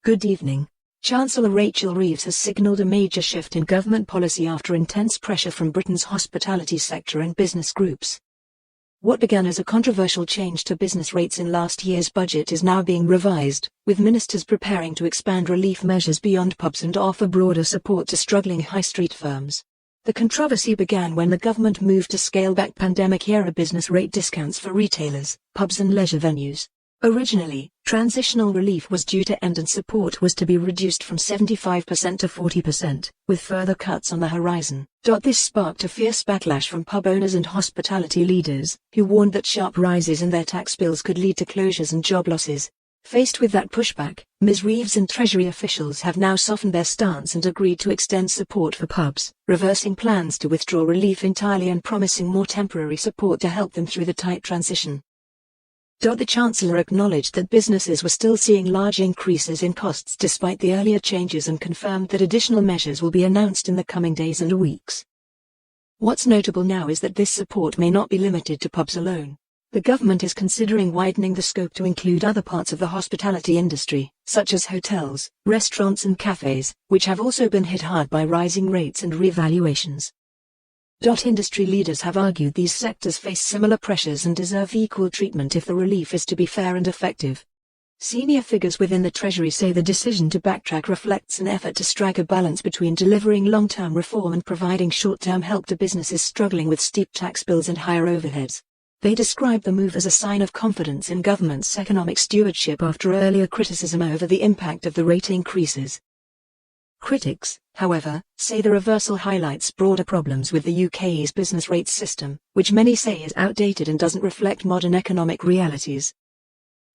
Good evening. Chancellor Rachel Reeves has signalled a major shift in government policy after intense pressure from Britain's hospitality sector and business groups. What began as a controversial change to business rates in last year's budget is now being revised, with ministers preparing to expand relief measures beyond pubs and offer broader support to struggling high street firms. The controversy began when the government moved to scale back pandemic-era business rate discounts for retailers, pubs and leisure venues. Originally, transitional relief was due to end and support was to be reduced from 75% to 40%, with further cuts on the horizon. This sparked a fierce backlash from pub owners and hospitality leaders, who warned that sharp rises in their tax bills could lead to closures and job losses. Faced with that pushback, Ms. Reeves and Treasury officials have now softened their stance and agreed to extend support for pubs, reversing plans to withdraw relief entirely and promising more temporary support to help them through the tight transition. The Chancellor acknowledged that businesses were still seeing large increases in costs despite the earlier changes and confirmed that additional measures will be announced in the coming days and weeks. What's notable now is that this support may not be limited to pubs alone. The government is considering widening the scope to include other parts of the hospitality industry, such as hotels, restaurants and cafes, which have also been hit hard by rising rates and revaluations. Industry leaders have argued these sectors face similar pressures and deserve equal treatment if the relief is to be fair and effective. Senior figures within the Treasury say the decision to backtrack reflects an effort to strike a balance between delivering long-term reform and providing short-term help to businesses struggling with steep tax bills and higher overheads. They describe the move as a sign of confidence in government's economic stewardship after earlier criticism over the impact of the rate increases. Critics, however, say the reversal highlights broader problems with the UK's business rates system, which many say is outdated and doesn't reflect modern economic realities.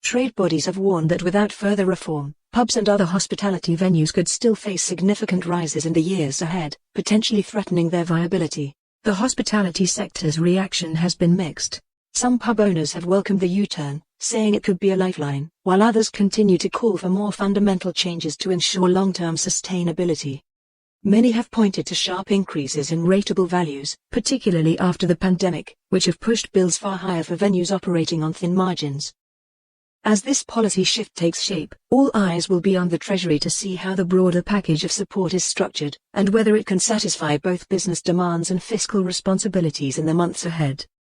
Trade bodies have warned that without further reform, pubs and other hospitality venues could still face significant rises in the years ahead, potentially threatening their viability. The hospitality sector's reaction has been mixed. Some pub owners have welcomed the U-turn, saying it could be a lifeline, while others continue to call for more fundamental changes to ensure long-term sustainability. Many have pointed to sharp increases in rateable values, particularly after the pandemic, which have pushed bills far higher for venues operating on thin margins. As this policy shift takes shape, all eyes will be on the Treasury to see how the broader package of support is structured, and whether it can satisfy both business demands and fiscal responsibilities in the months ahead.